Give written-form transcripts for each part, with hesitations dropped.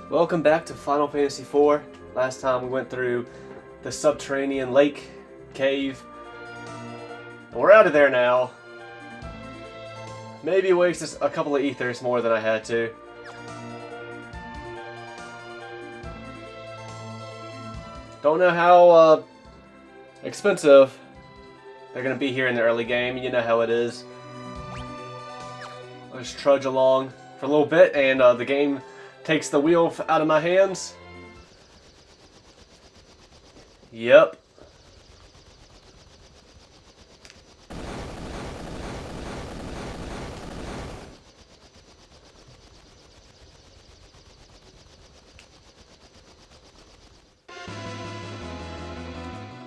Welcome back to Final Fantasy IV. Last time we went through the subterranean lake cave. And we're out of there now. Maybe wasted a couple of ethers more than I had to. Don't know how expensive they're going to be here in the early game. You know how it is. I'll just trudge along for a little bit and the game takes the wheel out of my hands. Yep.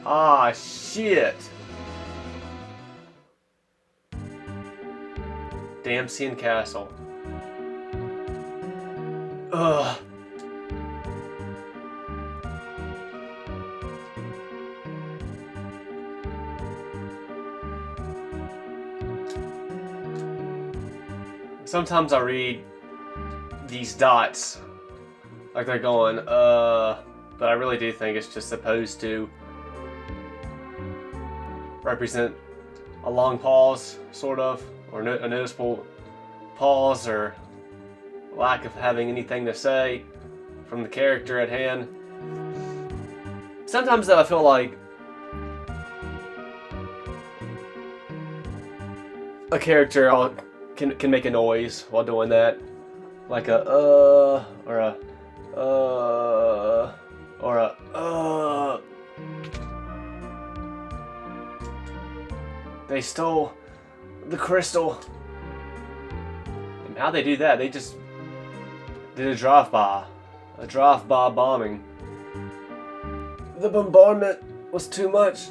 Ah, shit. Damcyan Castle. Ugh. Sometimes I read these dots like they're going, but I really do think it's just supposed to represent a long pause, sort of, or a noticeable pause, or lack of having anything to say from the character at hand. Sometimes though I feel like a character can make a noise while doing that, like a or a or a. They stole the crystal. And how they do that? They just did a drive-by bombing. The bombardment was too much.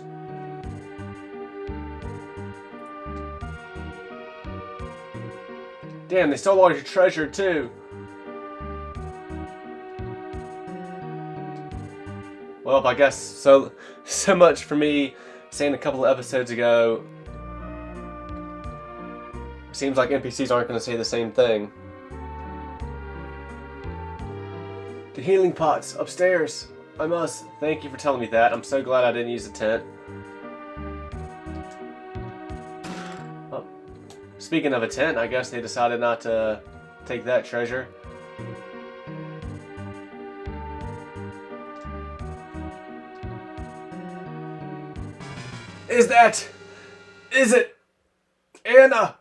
Damn, they stole all your treasure too. Well, I guess so much for me saying a couple of episodes ago. Seems like NPCs aren't going to say the same thing. The healing pots upstairs. I must. Thank you for telling me that. I'm so glad I didn't use the tent. Oh. Speaking of a tent, I guess they decided not to take that treasure. Is it Anna?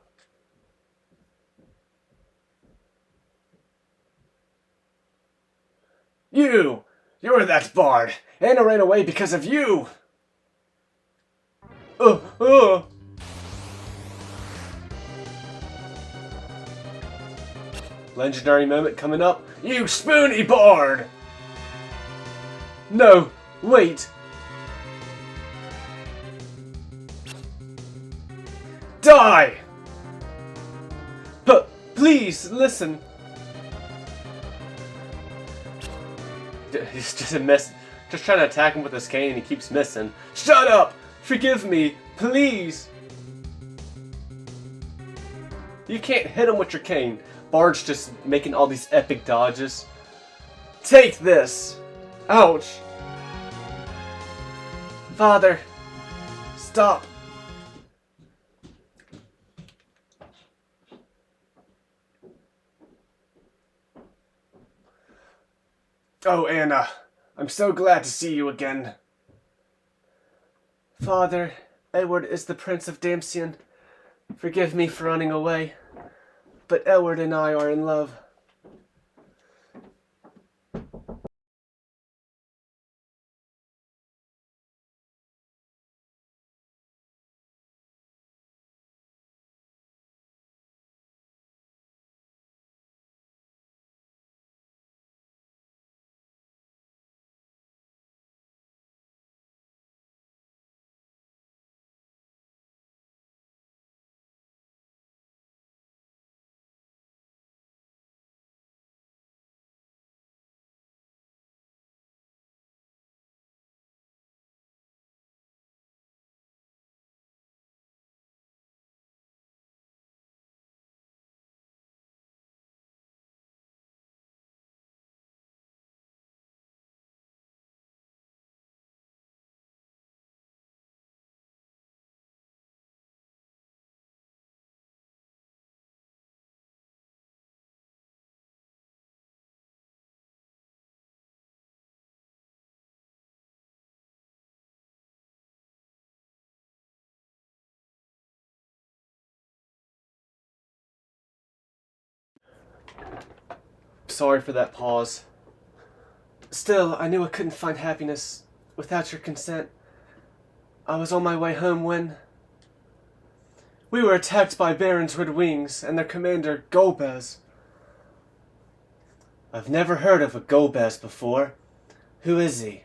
You're that bard. Anna ran away because of you. Legendary moment coming up. You spoony bard! No, wait. Die! But please listen. He's just a mess. Just trying to attack him with his cane and he keeps missing. Shut up! Forgive me, please! You can't hit him with your cane. Bard's just making all these epic dodges. Take this! Ouch! Father! Stop! Oh, Anna, I'm so glad to see you again. Father, Edward is the Prince of Damcyan. Forgive me for running away, but Edward and I are in love. sorry for that pause. Still, I knew I couldn't find happiness without your consent. I was on my way home when we were attacked by Baron's Red Wings and their commander, Golbez. I've never heard of a Golbez before. Who is he?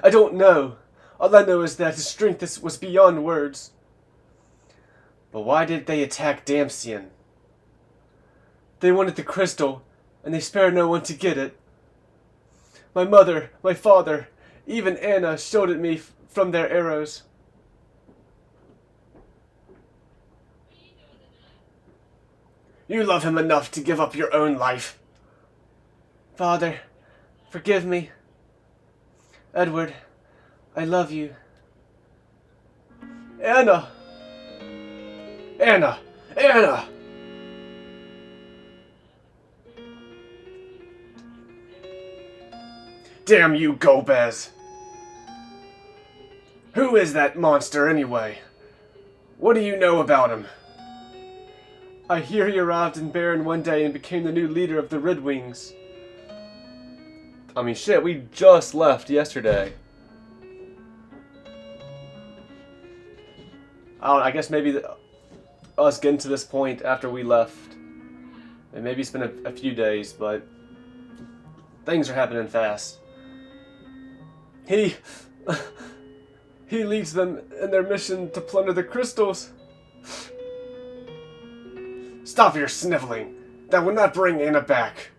I don't know. All I know is that his strength was beyond words. But why did they attack Damcyan? They wanted the crystal, and they spared no one to get it. My mother, my father, even Anna shielded me from their arrows. You love him enough to give up your own life. Father, forgive me. Edward, I love you. Anna! Anna! Anna! Damn you, Golbez! Who is that monster anyway? What do you know about him? I hear he arrived in Baron one day and became the new leader of the Red Wings. I mean, shit, we just left yesterday. I guess maybe us getting to this point after we left. And maybe it's been a few days, but things are happening fast. He leads them in their mission to plunder the crystals. Stop your sniveling. That will not bring Anna back.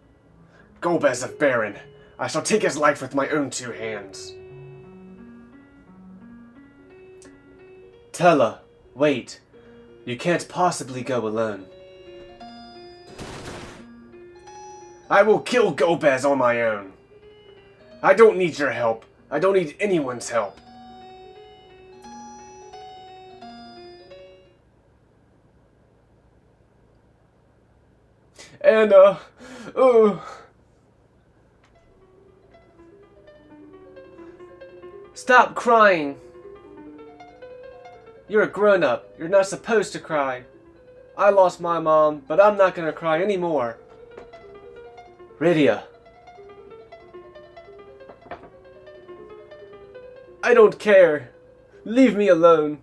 Golbez of Baron, I shall take his life with my own two hands. Tella, wait. You can't possibly go alone. I will kill Golbez on my own. I don't need your help. I don't need anyone's help. Anna, Stop crying. You're a grown-up. You're not supposed to cry. I lost my mom, but I'm not gonna cry anymore. Rydia. I don't care. Leave me alone.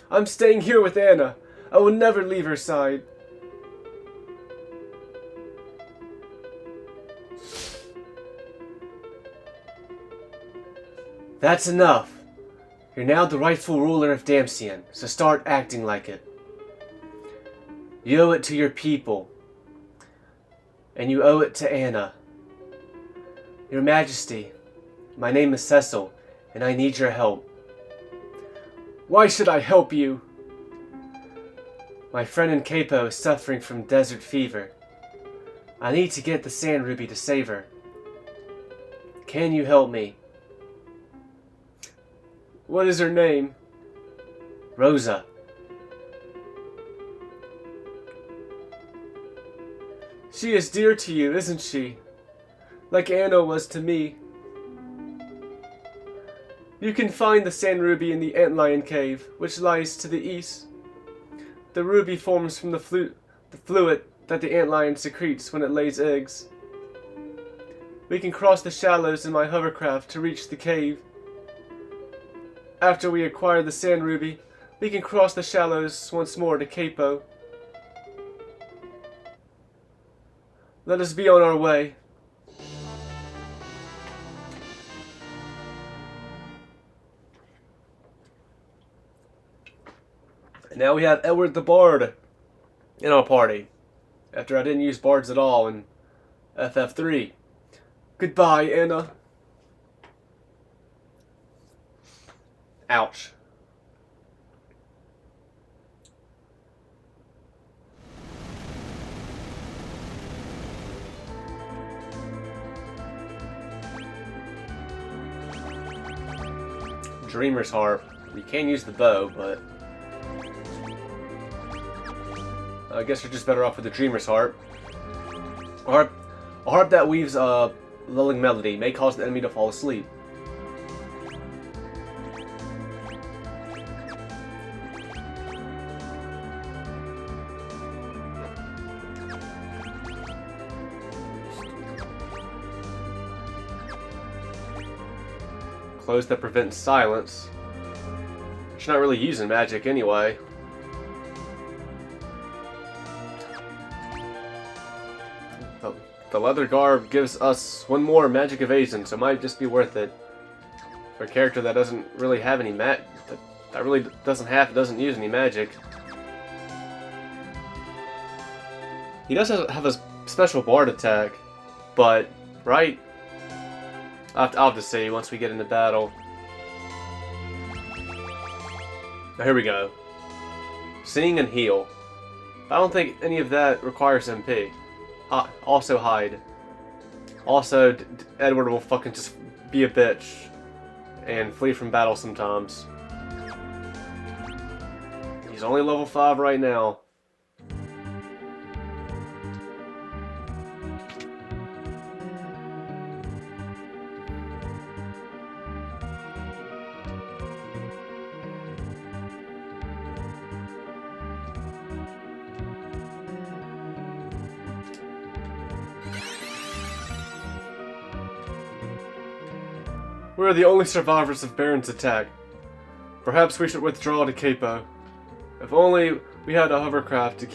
I'm staying here with Anna. I will never leave her side. That's enough. You're now the rightful ruler of Damcyan, so start acting like it. You owe it to your people. And you owe it to Anna. Your Majesty, my name is Cecil, and I need your help. Why should I help you? My friend in Kaipo is suffering from desert fever. I need to get the Sand Ruby to save her. Can you help me? What is her name? Rosa. She is dear to you, isn't she? Like Anna was to me. You can find the Sand Ruby in the Antlion cave, which lies to the east. The ruby forms from the fluid that the antlion secretes when it lays eggs. We can cross the shallows in my hovercraft to reach the cave. After we acquire the Sand Ruby, we can cross the shallows once more to Kaipo. Let us be on our way. And now we have Edward the Bard in our party, after I didn't use bards at all in FF3. Goodbye, Anna. Ouch. Dreamer's Harp. You can use the bow, but I guess you're just better off with the Dreamer's Harp. A harp that weaves a lulling melody may cause the enemy to fall asleep. Clothes that prevent silence. She's not really using magic anyway. The leather garb gives us one more magic evasion, so it might just be worth it. For a character that doesn't really have any that really doesn't use any magic. He does have a special bard attack, but right? I'll have to see once we get into battle. Now here we go. Sing and heal. I don't think any of that requires MP. Also hide. Also, Edward will fucking just be a bitch and flee from battle sometimes. He's only level 5 right now. We are the only survivors of Baron's attack. Perhaps we should withdraw to Kaipo. If only we had a hovercraft to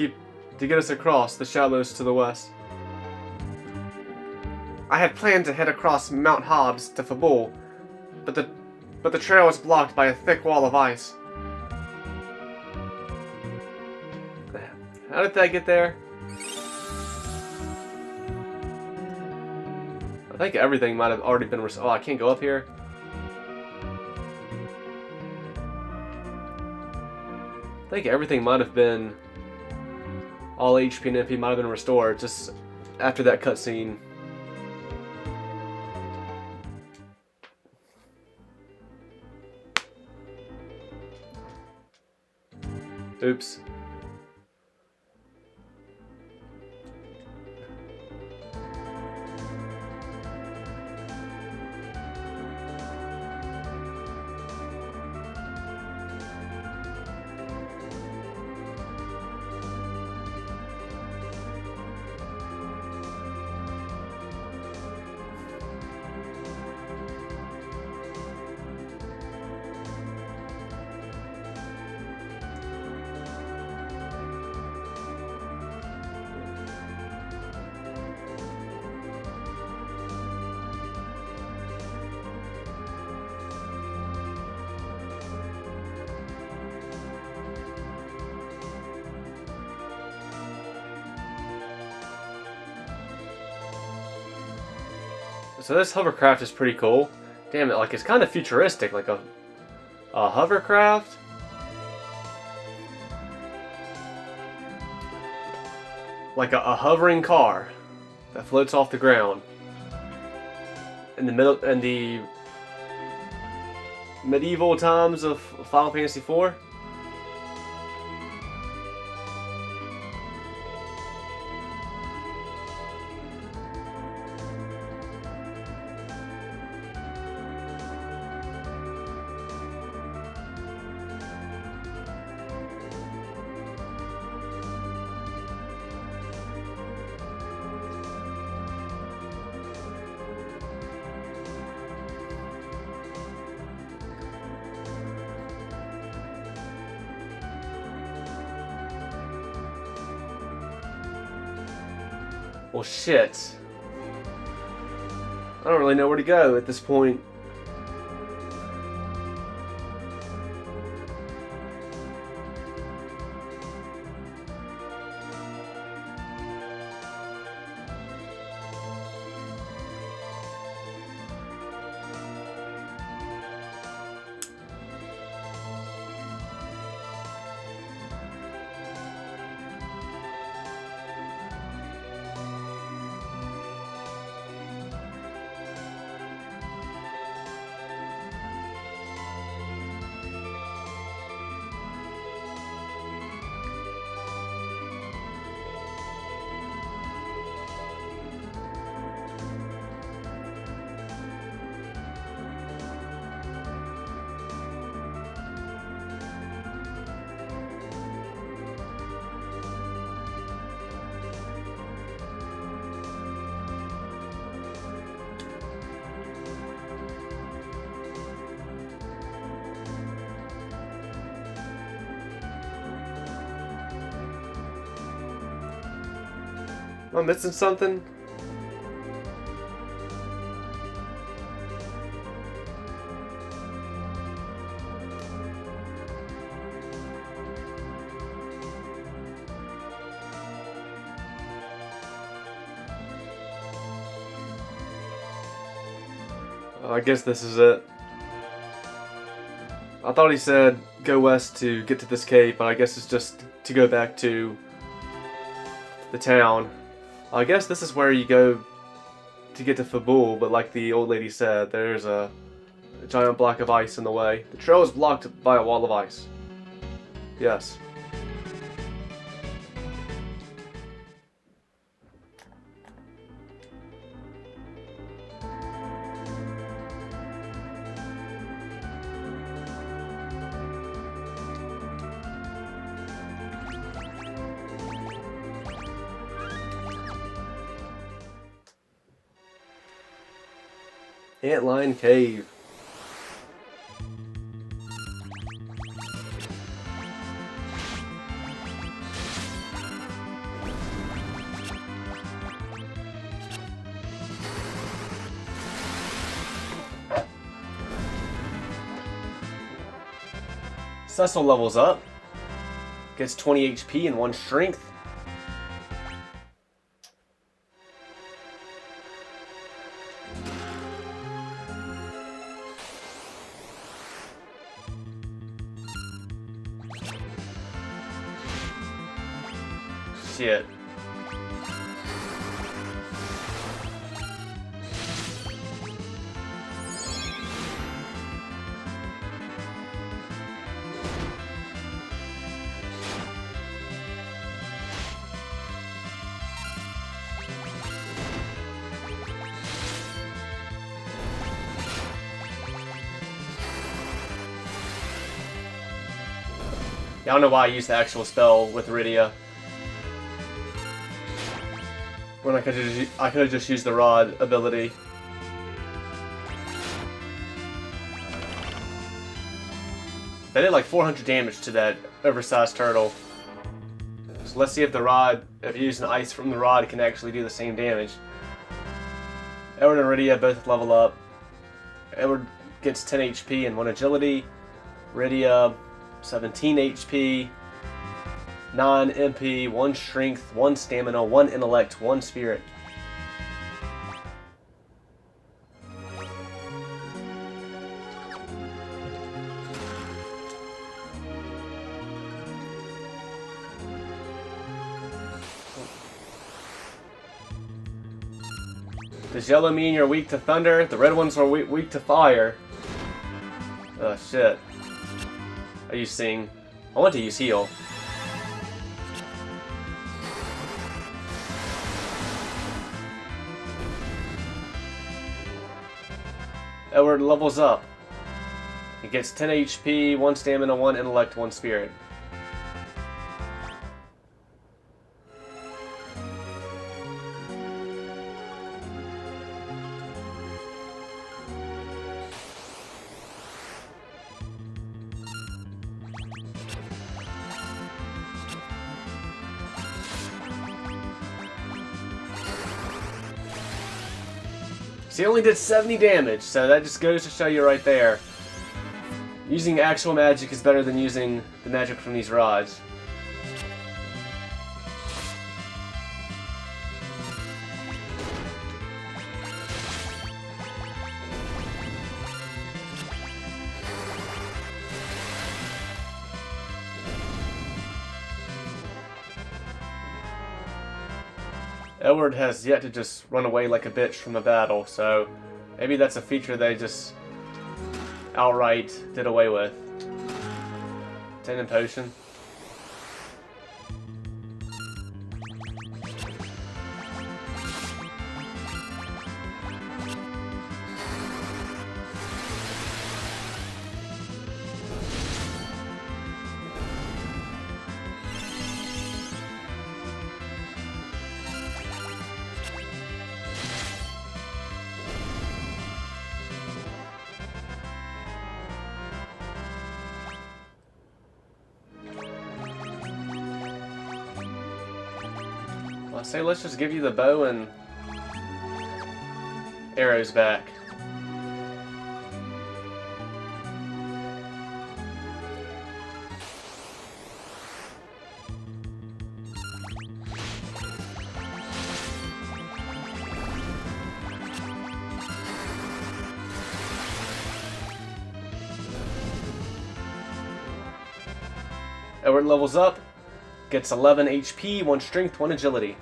get us across the shallows to the west. I had planned to head across Mount Hobbs to Fabul, but the trail was blocked by a thick wall of ice. How did that get there? I think everything might have already been restored. Oh, I can't go up here? I think everything might have been... all HP and MP might have been restored just after that cutscene. Oops. So this hovercraft is pretty cool. Damn it, like it's kind of futuristic, like a hovercraft. Like a hovering car that floats off the ground. In the medieval times of Final Fantasy IV. Well, shit. I don't really know where to go at this point. Am I missing something? I guess this is it. I thought he said go west to get to this cave, but I guess it's just to go back to the town. I guess this is where you go to get to Fabul, but like the old lady said, there's a giant block of ice in the way. The trail is blocked by a wall of ice. Yes. Antlion Cave. Cecil levels up. Gets 20 HP and 1 strength. Shit. I don't know why I used the actual spell with Rydia. When I could have just used the rod ability. They did like 400 damage to that oversized turtle. So let's see if the rod, if using ice from the rod, can actually do the same damage. Edward and Rydia both level up. Edward gets 10 HP and 1 agility. Rydia 17 HP, 9 MP, 1 strength, 1 stamina, 1 intellect, 1 spirit. Does yellow mean you're weak to thunder? The red ones are weak to fire. Oh shit. I use Sing. I want to use Heal. Edward levels up. He gets 10 HP, 1 stamina, 1 intellect, 1 spirit. So he only did 70 damage, so that just goes to show you right there. Using actual magic is better than using the magic from these rods. Edward has yet to just run away like a bitch from a battle, so maybe that's a feature they just outright did away with. 10 in potion. say let's just give you the bow and arrows back. Edward levels up, gets 11 HP, 1 strength, 1 agility.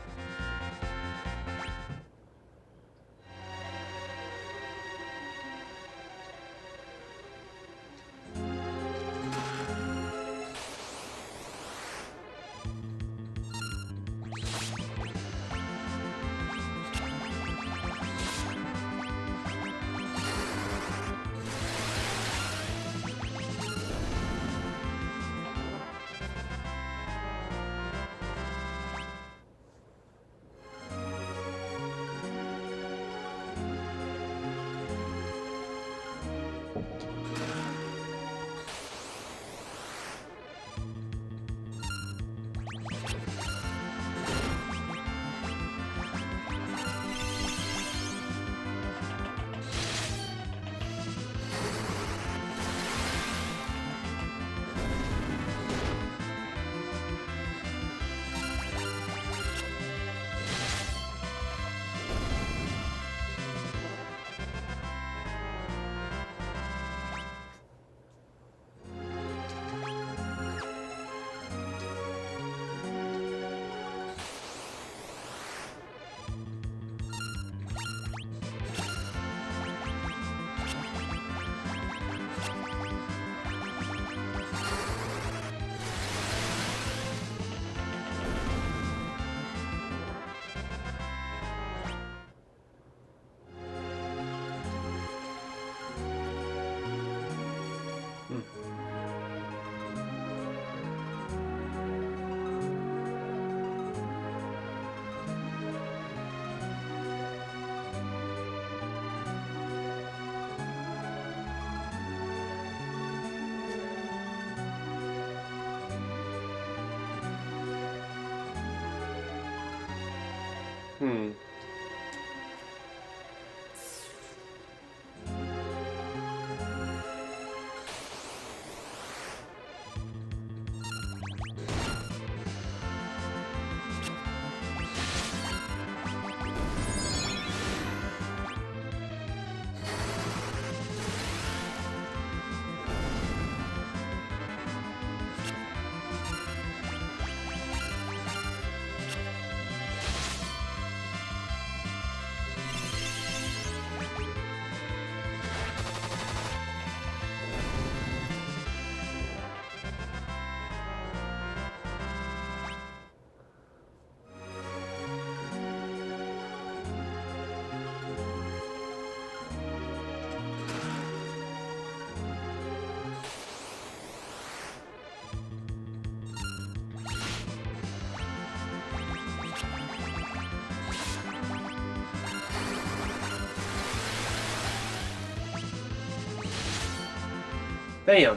Bam!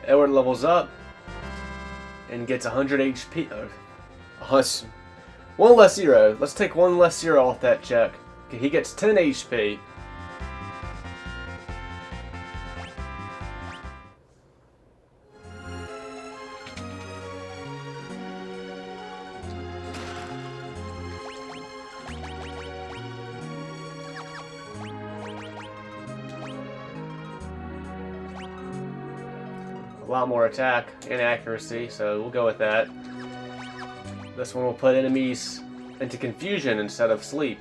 Edward levels up and gets 100 HP. One less zero. Let's take one less zero off that check. Okay, he gets 10 HP. A lot more attack and accuracy, so we'll go with that. This one will put enemies into confusion instead of sleep.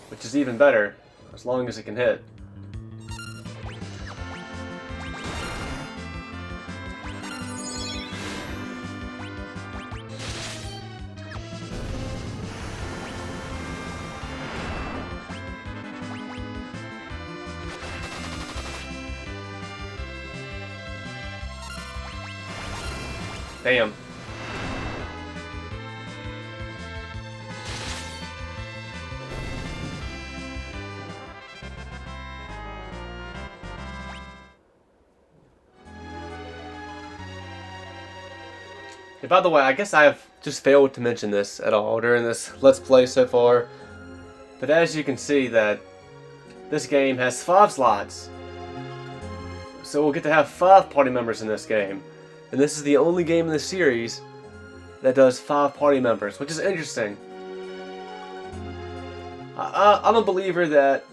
Which is even better, as long as it can hit. Damn. Hey, by the way, I guess I have just failed to mention this at all during this Let's Play so far. But as you can see that this game has 5 slots. So we'll get to have 5 party members in this game. And this is the only game in the series that does 5 party members, which is interesting. I'm a believer that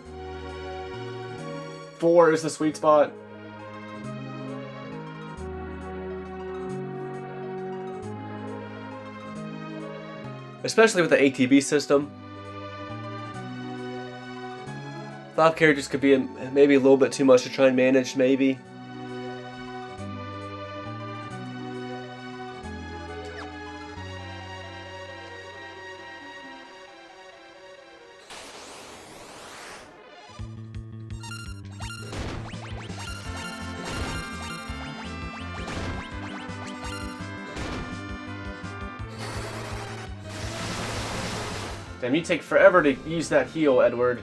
4 is the sweet spot. Especially with the ATB system. 5 characters could be maybe a little bit too much to try and manage, maybe. Damn, you take forever to use that heal, Edward.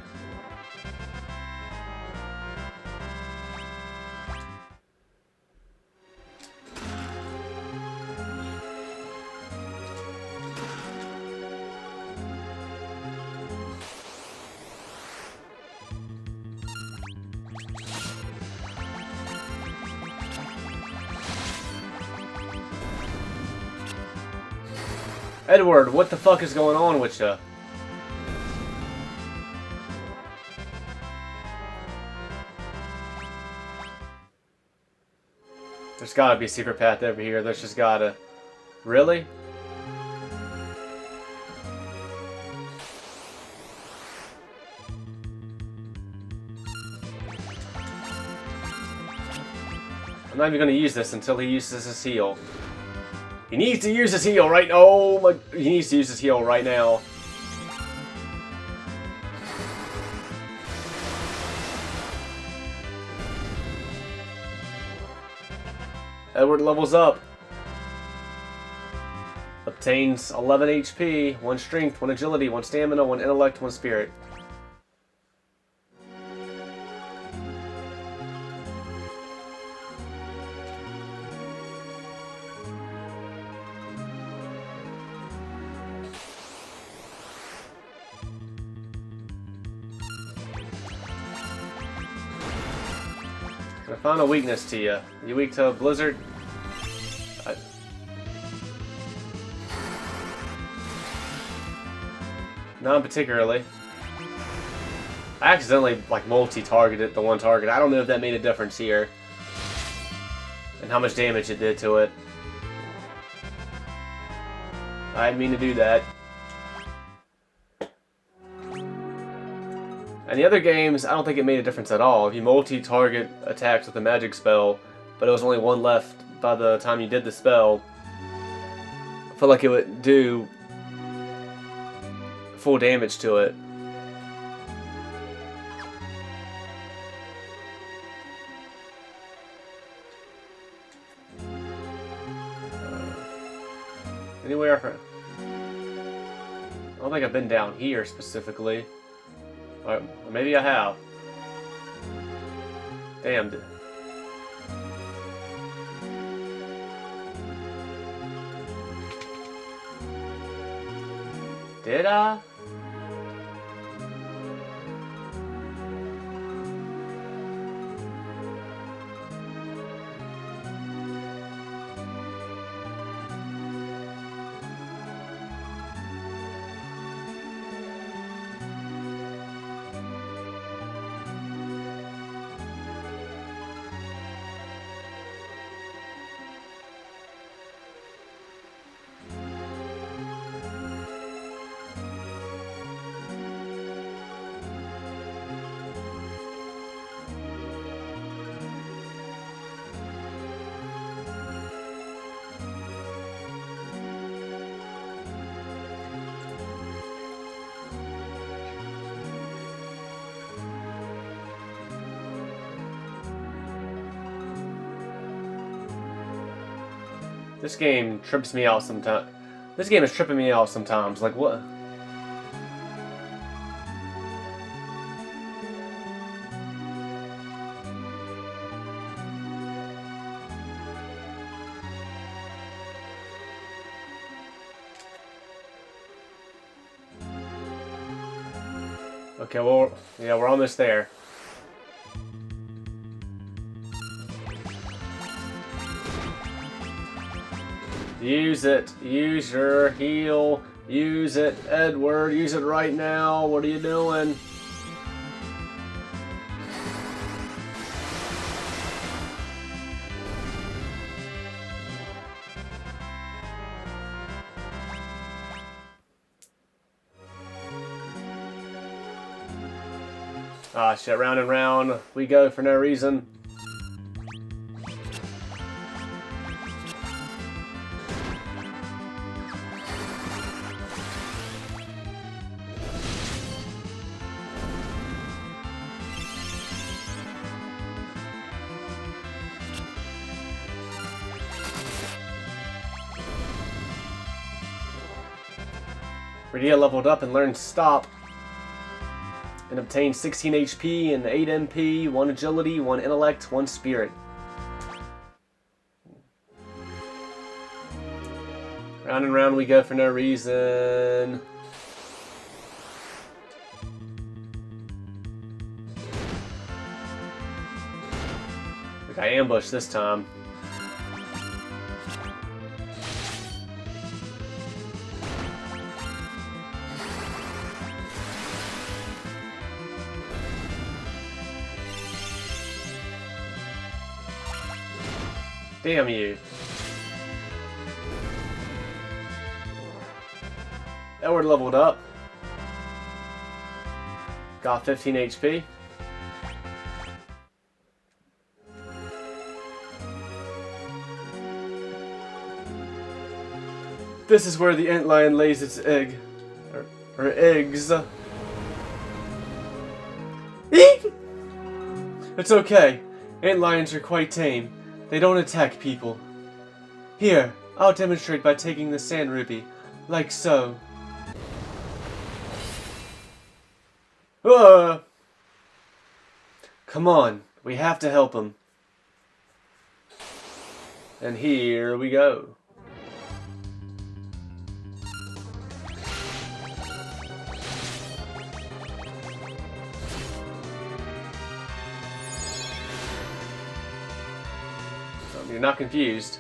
Edward, what the fuck is going on with ya? There's gotta be a secret path over here. There's just gotta... Really? I'm not even gonna use this until he uses his heal. He needs to use his heal right now. Oh my... He needs to use his heal right now. Edward levels up. Obtains 11 HP, 1 strength, 1 agility, 1 stamina, 1 intellect, 1 spirit. I found a weakness to you. You weak to Blizzard? Not particularly. I accidentally like multi-targeted the one target. I don't know if that made a difference here. And how much damage it did to it. I didn't mean to do that. And the other games, I don't think it made a difference at all. If you multi-target attacks with a magic spell, but it was only 1 left by the time you did the spell, I felt like it would do full damage to it. Anywhere for... I don't think I've been down here specifically. Or maybe I have. Damn. Did I? This game trips me out sometimes. This game is tripping me out sometimes. Like, what? Okay, well, yeah, we're almost there. Use it. Use your heal. Use it, Edward. Use it right now. What are you doing? Ah, shit. Round and round we go for no reason. Radia leveled up and learned Stop. And obtained 16 HP and 8 MP, 1 Agility, 1 Intellect, 1 Spirit. Round and round we go for no reason. We got ambushed this time. Damn you. Edward leveled up. Got 15 HP. This is where the Antlion lays its egg. Or eggs. Eek! It's okay. Antlions are quite tame. They don't attack people. Here, I'll demonstrate by taking the sand ruby. Like so. Come on, we have to help him. And here we go. You're not confused.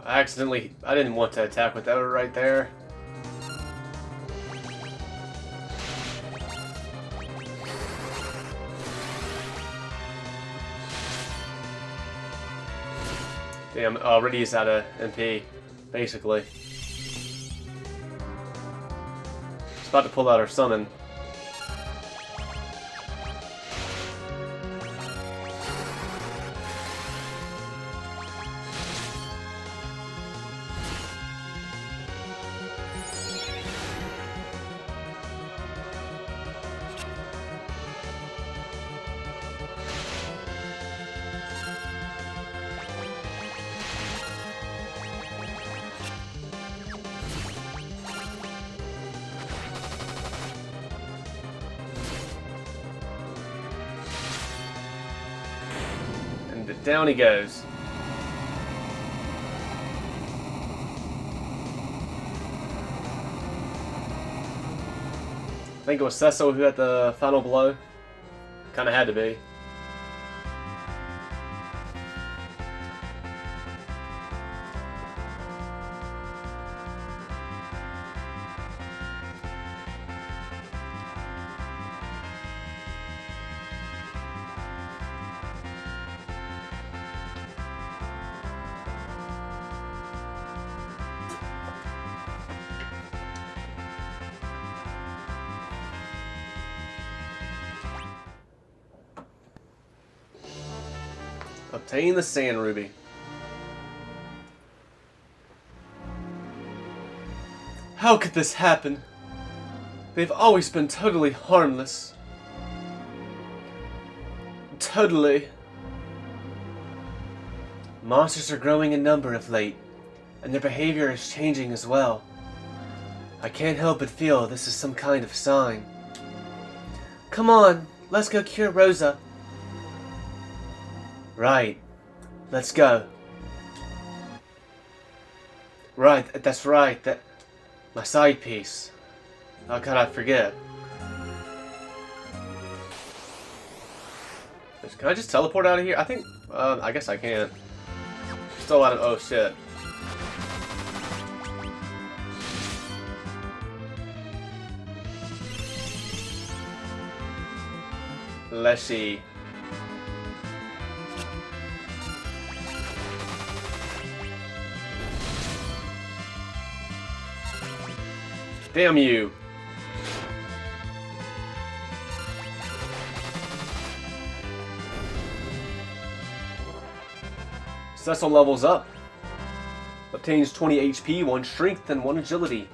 I didn't want to attack with that right there. Damn, already he's out of MP, basically. He's about to pull out our summon. Down he goes. I think it was Cecil who had the final blow. Kinda had to be. Obtain the Sand Ruby. How could this happen? They've always been totally harmless. Totally. Monsters are growing in number of late, and their behavior is changing as well. I can't help but feel this is some kind of sign. Come on, let's go cure Rosa. Right. Let's go. Right, that's right. That my side piece. How could I forget? Can I just teleport out of here? I think. I guess I can't. Still out of. Oh shit. Let's see. Damn you! Cecil levels up. Obtains 20 HP, 1 strength, and 1 agility.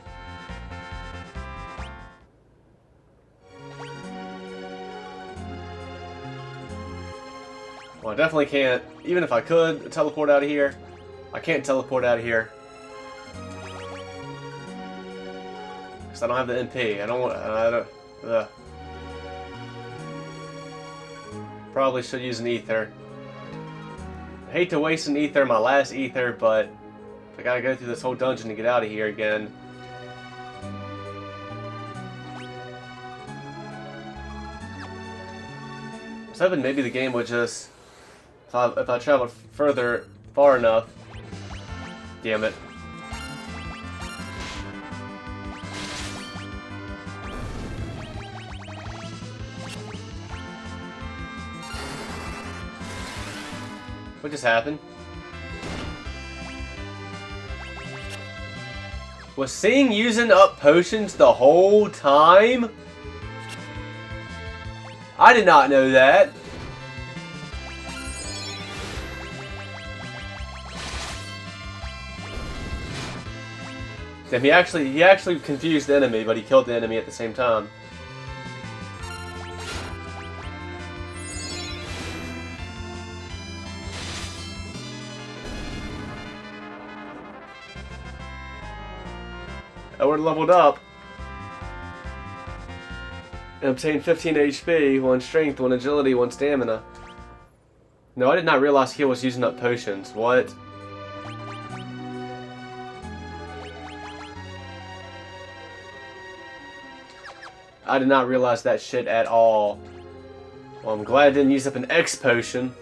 Well, I definitely can't. Even if I could teleport out of here, I can't teleport out of here. I don't have the MP. I don't. Probably should use an ether. I hate to waste an ether, my last ether, but I gotta go through this whole dungeon to get out of here again. I was hoping maybe the game would just, if I traveled far enough. Damn it. What just happened? Was Sing using up potions the whole time? I did not know that. Damn, he actually confused the enemy, but he killed the enemy at the same time. I would have leveled up and obtained 15 HP, 1 strength, 1 agility, 1 stamina. No, I did not realize he was using up potions. What? I did not realize that shit at all. Well, I'm glad I didn't use up an X potion.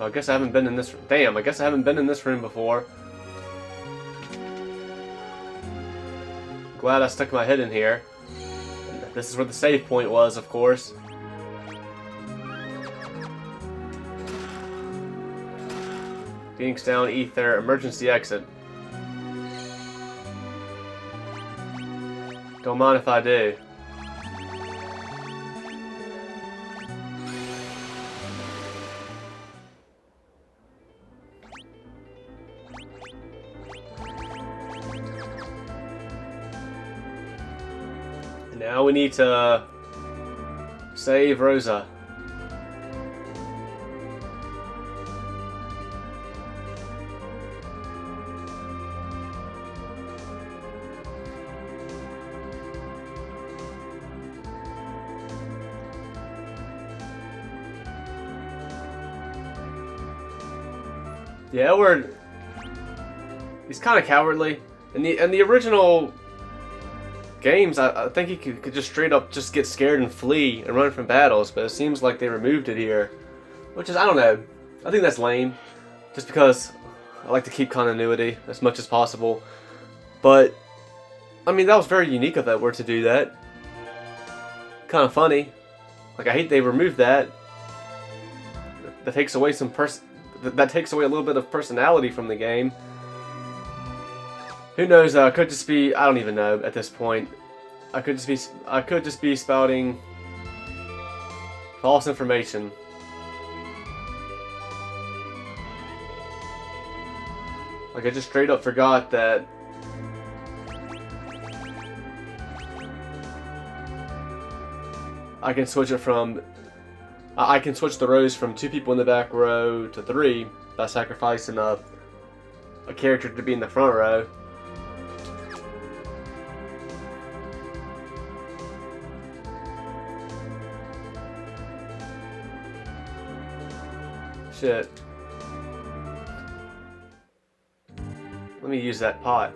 I guess I haven't been in this. Damn, I guess I haven't been in this room before. Glad I stuck my head in here. This is where the save point was, of course. Phoenix down, ether, emergency exit. Don't mind if I do. Now we need to save Rosa. Yeah, He's kind of cowardly. In the original games, I think he could just straight up just get scared and flee and run from battles, but it seems like they removed it here. Which is, I don't know. I think that's lame. Just because I like to keep continuity as much as possible. But, I mean, that was very unique of Edward to do that. Kind of funny. Like, I hate they removed that. That takes away that takes away a little bit of personality from the game. Who knows? Could just be, I don't even know at this point. I could just be spouting false information. Like, I just straight up forgot that I can switch it from I can switch the rows from 2 people in the back row to 3 by sacrificing a character to be in the front row. Shit. Let me use that pot.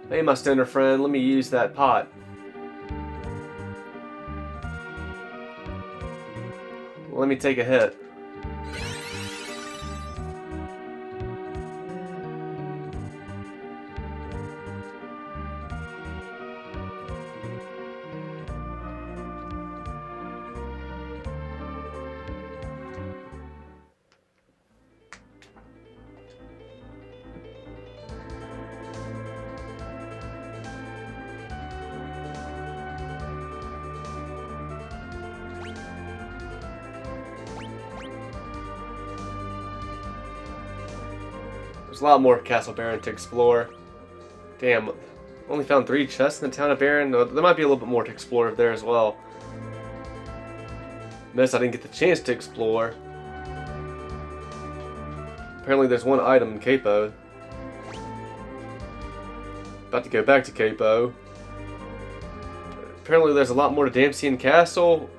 Hey, my stoner friend, let me use that pot. Let me take a hit. There's a lot more of Castle Baron to explore. Damn, only found 3 chests in the town of Baron. There might be a little bit more to explore there as well. Miss, I didn't get the chance to explore. Apparently there's 1 item in Kaipo. About to go back to Kaipo. Apparently there's a lot more to Damcyan Castle.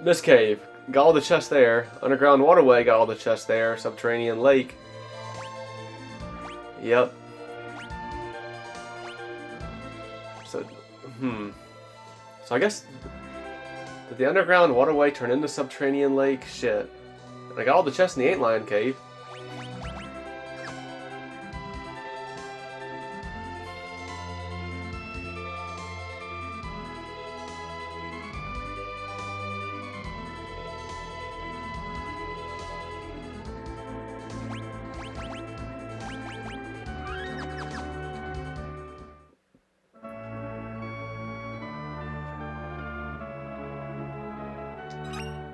This cave. Got all the chests there. Underground waterway, got all the chests there. Subterranean lake. Yep. So, So I guess, did the underground waterway turn into subterranean lake? Shit. And I got all the chests in the Antlion cave.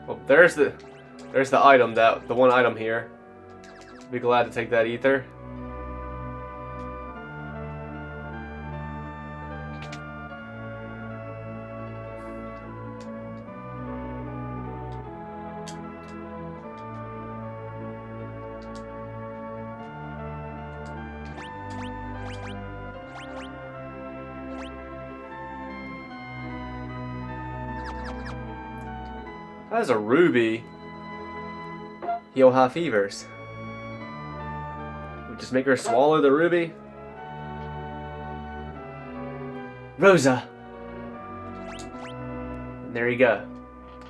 Well, there's the item, the 1 item here. Be glad to take that ether. That is a ruby. Heal high fevers. We just make her swallow the ruby. Rosa. And there you go.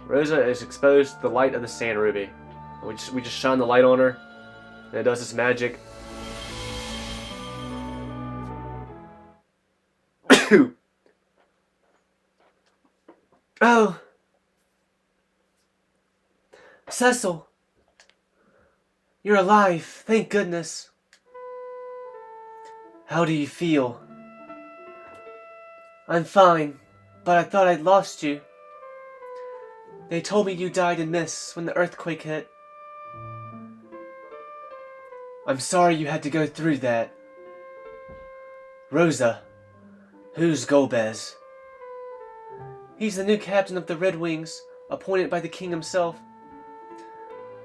Rosa is exposed to the light of the sand ruby. We just shine the light on her, and it does its magic. Oh. Cecil, you're alive, thank goodness. How do you feel? I'm fine, but I thought I'd lost you. They told me you died in mists when the earthquake hit. I'm sorry you had to go through that. Rosa, who's Golbez? He's the new captain of the Red Wings, appointed by the king himself.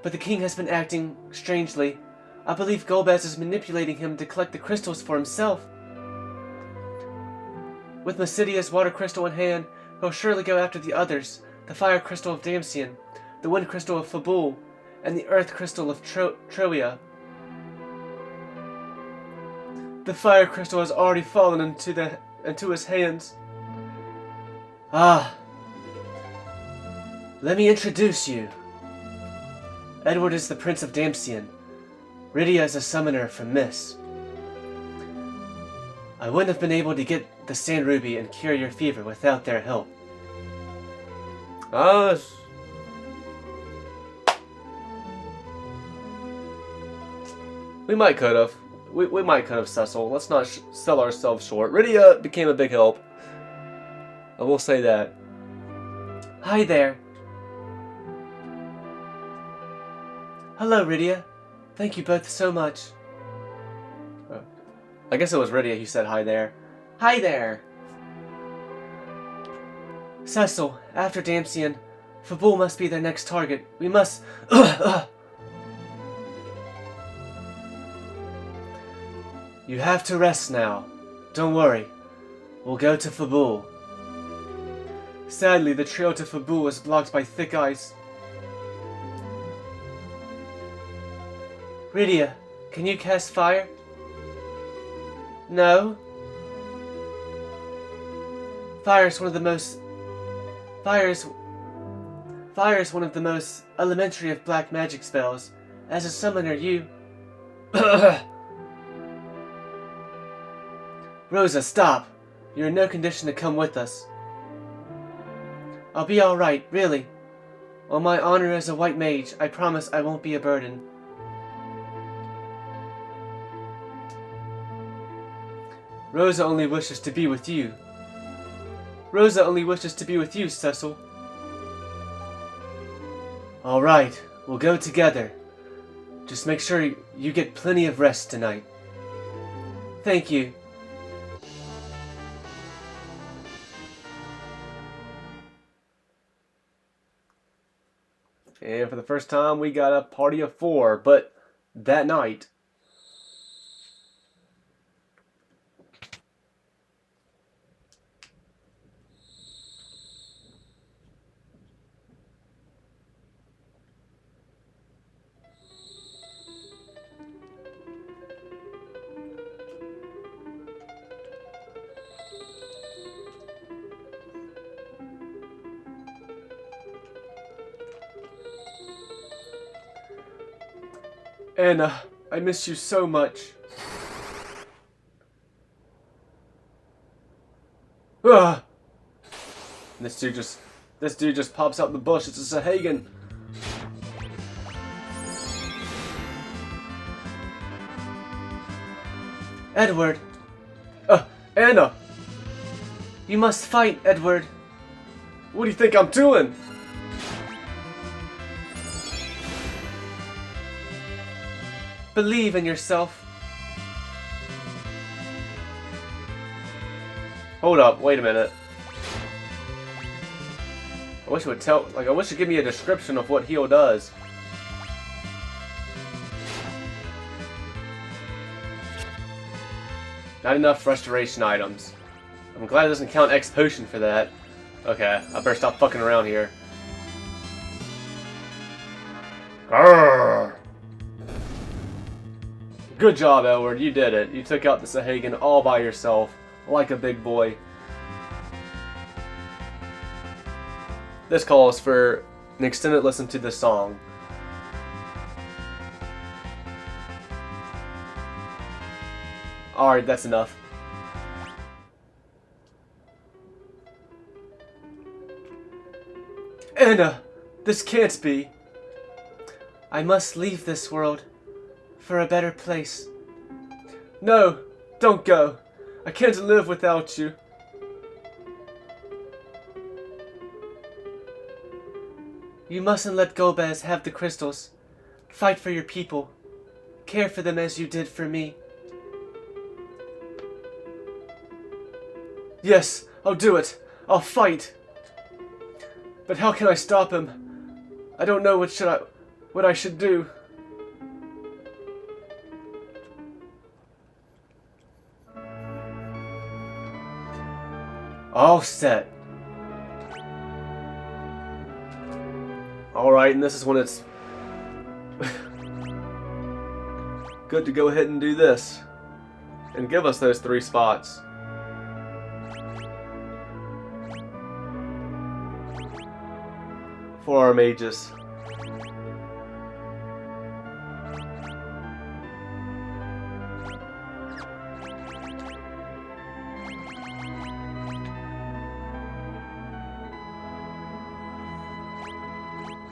But the king has been acting strangely. I believe Golbez is manipulating him to collect the crystals for himself. With Massidia's water crystal in hand, he'll surely go after the others, the fire crystal of Damcyan, the wind crystal of Fabul, and the earth crystal of Troia. The fire crystal has already fallen into his hands. Ah. Let me introduce you. Edward is the Prince of Damcyan. Rydia is a summoner from Miss. I wouldn't have been able to get the Sand Ruby and cure your fever without their help. We might could have. We might could have, Cecil. Let's not sell ourselves short. Rydia became a big help. I will say that. Hi there. Hello, Rydia. Thank you both so much. I guess it was Rydia who said hi there. Hi there. Cecil, after Damcyan, Fabul must be their next target. We must... You have to rest now. Don't worry. We'll go to Fabul. Sadly, the trail to Fabul is blocked by thick ice. Rydia, can you cast fire? No. Fire is one of the most elementary of black magic spells. As a summoner, you... Rosa, stop! You're in no condition to come with us. I'll be alright, really. On my honor as a white mage, I promise I won't be a burden. Rosa only wishes to be with you. Rosa only wishes to be with you, Cecil. Alright, we'll go together. Just make sure you get plenty of rest tonight. Thank you. And for the first time, we got a party of 4, but that night... Anna, I miss you so much. Ah! This dude just pops out the bush. It's a Sahagan. Edward. Anna. You must fight, Edward. What do you think I'm doing? Believe in yourself. Hold up, wait a minute. I wish it would I wish it would give me a description of what heal does. Not enough restoration items. I'm glad it doesn't count X potion for that. Okay, I better stop fucking around here. Grrr. Good job, Edward. You did it. You took out the Sahagan all by yourself, like a big boy. This calls for an extended listen to this song. Alright, that's enough. Anna! This can't be! I must leave this world for a better place. No! Don't go! I can't live without you. You mustn't let Gobez have the crystals. Fight for your people. Care for them as you did for me. Yes, I'll do it. I'll fight. But how can I stop him? I don't know what I should do. All set. Alright, and this is when it's good to go ahead and do this. And give us those 3 spots. For our mages.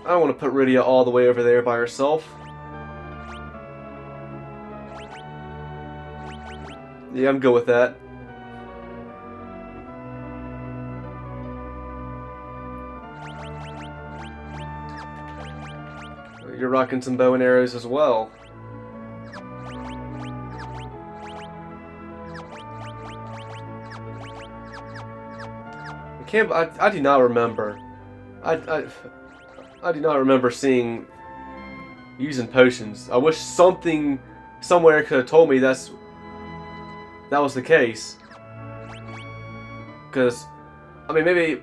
I don't want to put Rydia all the way over there by herself. Yeah, I'm good with that. You're rocking some bow and arrows as well. I do not remember. I do not remember using potions. I wish something somewhere could have told me that was the case. Because, I mean, maybe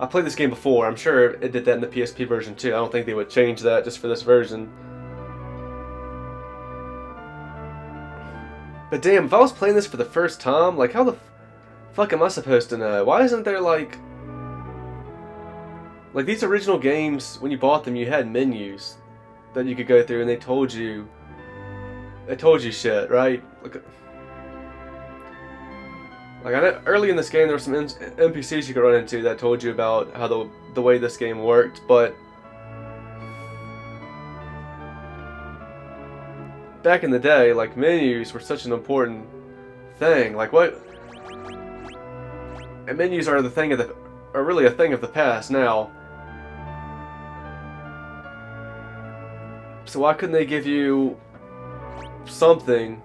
I played this game before. I'm sure it did that in the PSP version too. I don't think they would change that just for this version. But damn, if I was playing this for the first time, like, how the fuck am I supposed to know? Why isn't there like these original games, when you bought them, you had menus that you could go through and they told you shit, right? Like I know early in this game there were some NPCs you could run into that told you about how the way this game worked, but back in the day, like, menus were such an important thing. Like, what? And menus are really a thing of the past now. So why couldn't they give you something?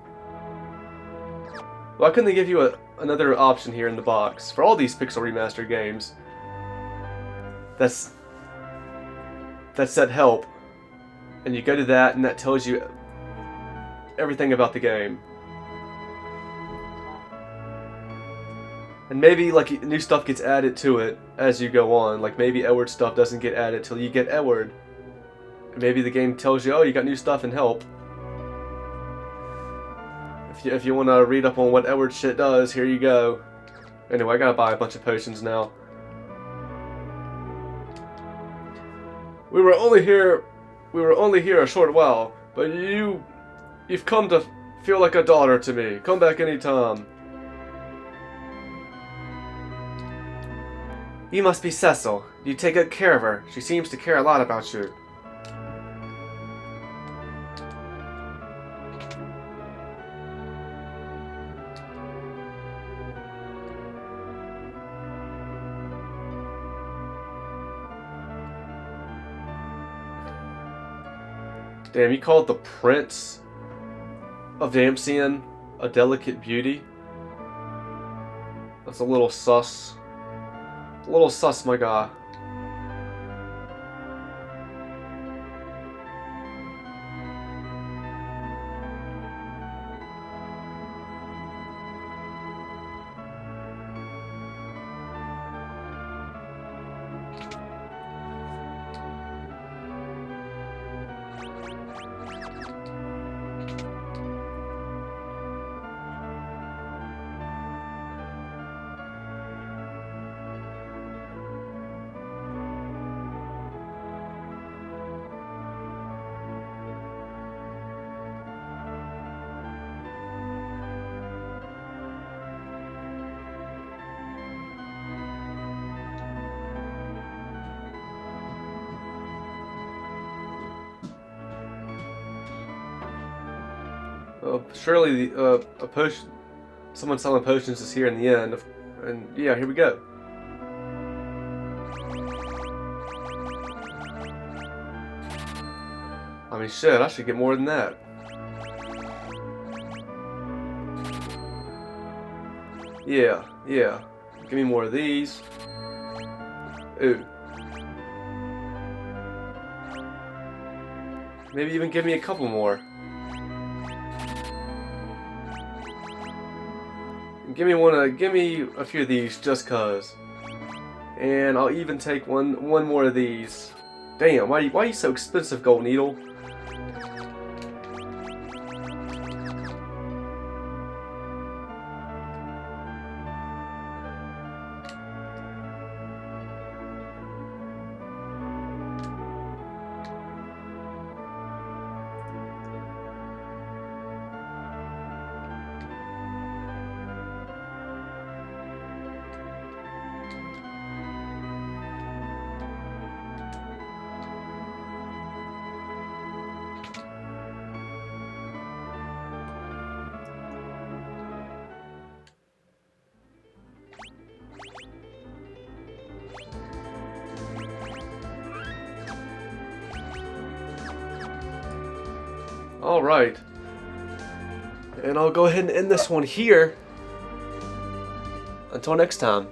Why couldn't they give you another option here in the box for all these Pixel Remaster games? That said help, and you go to that, and that tells you everything about the game. And maybe like new stuff gets added to it as you go on. Like maybe Edward stuff doesn't get added till you get Edward. And maybe the game tells you, oh, you got new stuff and help. If you want to read up on what Edward shit does, here you go. Anyway, I gotta buy a bunch of potions now. We were only here a short while, but you've come to feel like a daughter to me. Come back anytime. You must be Cecil. You take good care of her. She seems to care a lot about you. Damn, you called the Prince of Damcyan a delicate beauty? That's a little sus. A little sus, my guy. Surely a potion, someone selling potions is here in the end, and yeah, here we go. I mean, shit, I should get more than that. Yeah. Give me more of these. Ooh. Maybe even give me a couple more. Give me a few of these just cause. And I'll even take one more of these. Damn, why are you so expensive, Gold Needle? Alright. And I'll go ahead and end this one here. Until next time.